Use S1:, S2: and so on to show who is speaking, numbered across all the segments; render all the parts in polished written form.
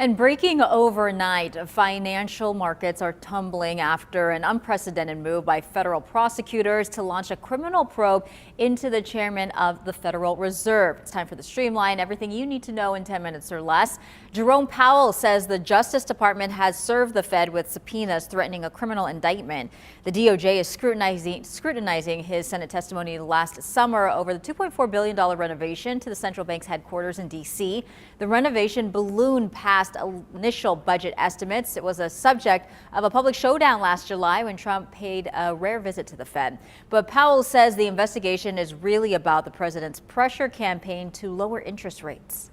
S1: And breaking overnight, financial markets are tumbling after an unprecedented move by federal prosecutors to launch a criminal probe into the chairman of the Federal Reserve. It's time for the Streamline, everything you need to know in 10 minutes or less. Jerome Powell says the Justice Department has served the Fed with subpoenas threatening a criminal indictment. The DOJ is scrutinizing his Senate testimony last summer over the $2.4 billion renovation to the central bank's headquarters in D.C. The renovation ballooned past initial budget estimates. It was a subject of a public showdown last July when Trump paid a rare visit to the Fed. But Powell says the investigation is really about the president's pressure campaign to lower interest rates.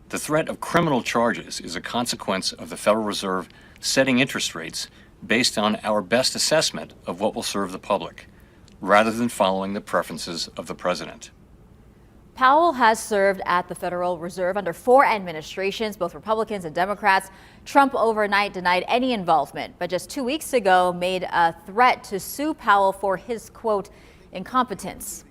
S2: The threat of criminal charges is a consequence of the Federal Reserve setting interest rates based on our best assessment of what will serve the public, rather than following the preferences of the president.
S1: Powell has served at the Federal Reserve under 4 administrations, both Republicans and Democrats. Trump overnight denied any involvement, but just 2 weeks ago made a threat to sue Powell for his, quote, incompetence.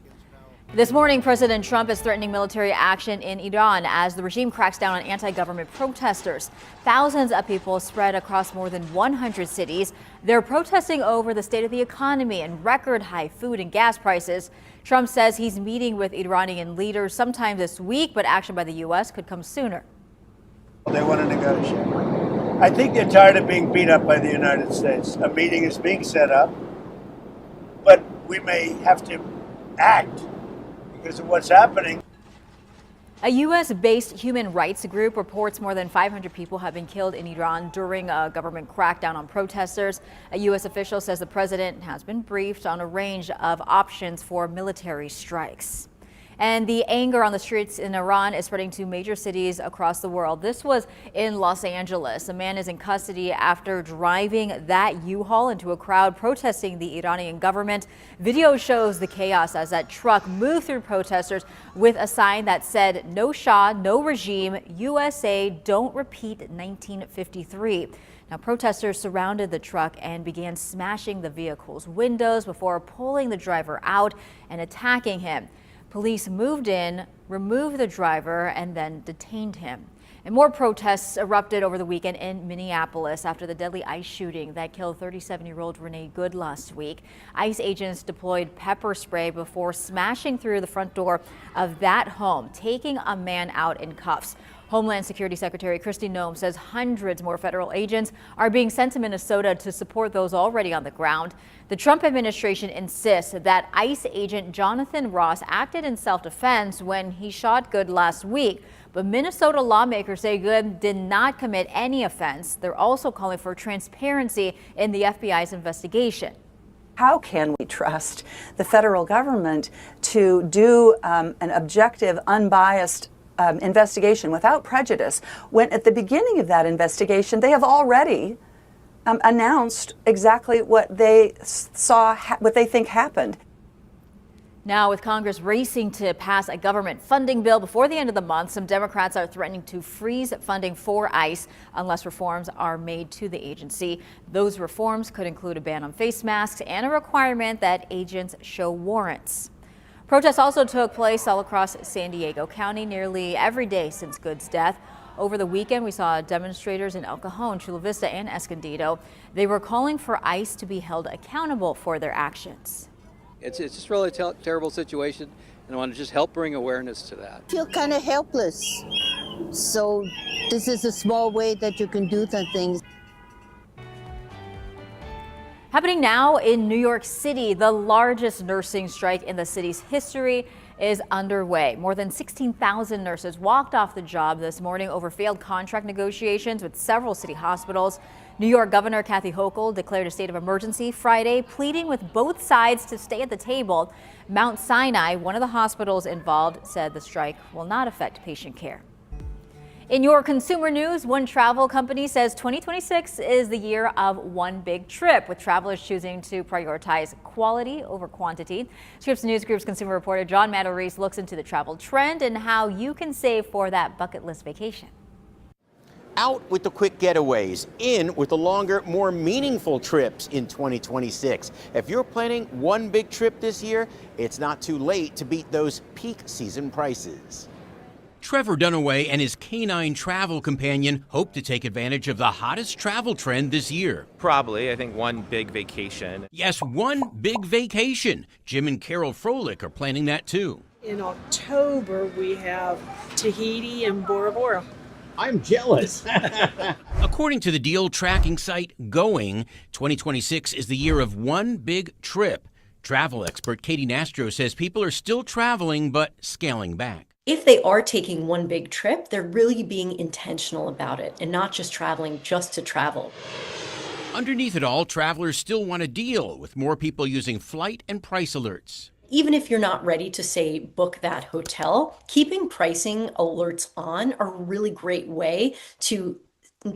S1: This morning, President Trump is threatening military action in Iran as the regime cracks down on anti-government protesters. Thousands of people spread across more than 100 cities. They're protesting over the state of the economy and record high food and gas prices. Trump says he's meeting with Iranian leaders sometime this week, but action by the U.S. could come sooner.
S3: They want to negotiate. I think they're tired of being beat up by the United States. A meeting is being set up, but we may have to act because of what's happening.
S1: A U.S.-based human rights group reports more than 500 people have been killed in Iran during a government crackdown on protesters. A U.S. official says the president has been briefed on a range of options for military strikes. And the anger on the streets in Iran is spreading to major cities across the world. This was in Los Angeles. A man is in custody after driving that U-Haul into a crowd protesting the Iranian government. Video shows the chaos as that truck moved through protesters with a sign that said, "No Shah, no regime, USA, don't repeat 1953. Now, protesters surrounded the truck and began smashing the vehicle's windows before pulling the driver out and attacking him. Police moved in, removed the driver, and then detained him. And more protests erupted over the weekend in Minneapolis after the deadly ICE shooting that killed 37-year-old Renee Good last week. ICE agents deployed pepper spray before smashing through the front door of that home, taking a man out in cuffs. Homeland Security Secretary Kristi Noem says hundreds more federal agents are being sent to Minnesota to support those already on the ground. The Trump administration insists that ICE agent Jonathan Ross acted in self-defense when he shot Good last week. But Minnesota lawmakers say Good did not commit any offense. They're also calling for transparency in the FBI's investigation.
S4: How can we trust the federal government to do an objective, unbiased investigation without prejudice when at the beginning of that investigation they have already announced exactly what they saw, what they think happened?
S1: Now, with Congress racing to pass a government funding bill before the end of the month, some Democrats are threatening to freeze funding for ICE unless reforms are made to the agency. Those reforms could include a ban on face masks and a requirement that agents show warrants. Protests also took place all across San Diego County nearly every day since Good's death. Over the weekend, we saw demonstrators in El Cajon, Chula Vista, and Escondido. They were calling for ICE to be held accountable for their actions.
S5: It's just really a terrible situation, and I want to just help bring awareness to that.
S6: I feel kind of helpless. So this is a small way that you can do the things.
S1: Happening now in New York City, the largest nursing strike in the city's history is underway. More than 16,000 nurses walked off the job this morning over failed contract negotiations with several city hospitals. New York Governor Kathy Hochul declared a state of emergency Friday, pleading with both sides to stay at the table. Mount Sinai, one of the hospitals involved, said the strike will not affect patient care. In your consumer news, one travel company says 2026 is the year of one big trip, with travelers choosing to prioritize quality over quantity. Scripps News Group's consumer reporter John Matarese looks into the travel trend and how you can save for that bucket list vacation.
S7: Out with the quick getaways, in with the longer, more meaningful trips in 2026. If you're planning one big trip this year, it's not too late to beat those peak season prices. Trevor Dunaway and his canine travel companion hope to take advantage of the hottest travel trend this year.
S8: Probably, I think, one big vacation.
S7: Yes, one big vacation. Jim and Carol Froelich are planning that too.
S9: In October, we have Tahiti and Bora Bora.
S7: I'm jealous. According to the deal tracking site Going, 2026 is the year of one big trip. Travel expert Katie Nastro says people are still traveling but scaling back.
S10: If they are taking one big trip, they're really being intentional about it and not just traveling just to travel.
S7: Underneath it all, travelers still want a deal, with more people using flight and price alerts.
S10: Even if you're not ready to, say, book that hotel, keeping pricing alerts on are a really great way to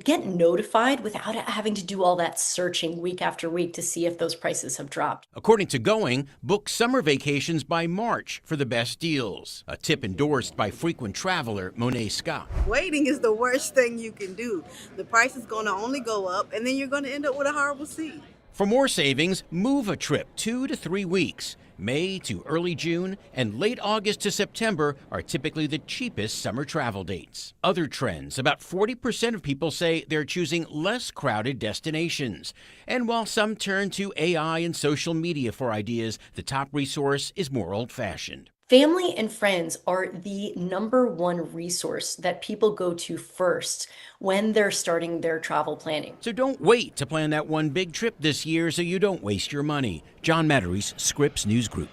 S10: get notified without having to do all that searching week after week to see if those prices have dropped.
S7: According to Going, book summer vacations by March for the best deals. A tip endorsed by frequent traveler Monet Scott.
S11: Waiting is the worst thing you can do. The price is going to only go up, and then you're going to end up with a horrible seat.
S7: For more savings, move a trip 2 to 3 weeks. May to early June and late August to September are typically the cheapest summer travel dates. Other trends: about 40% of people say they're choosing less crowded destinations. And while some turn to AI and social media for ideas, the top resource is more old-fashioned.
S10: Family and friends are the #1 resource that people go to first when they're starting their travel planning.
S7: So don't wait to plan that one big trip this year so you don't waste your money. John Matteries, Scripps News Group.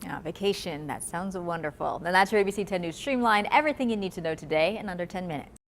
S1: Yeah, vacation, that sounds wonderful. And that's your ABC 10 News Streamline. Everything you need to know today in under 10 minutes.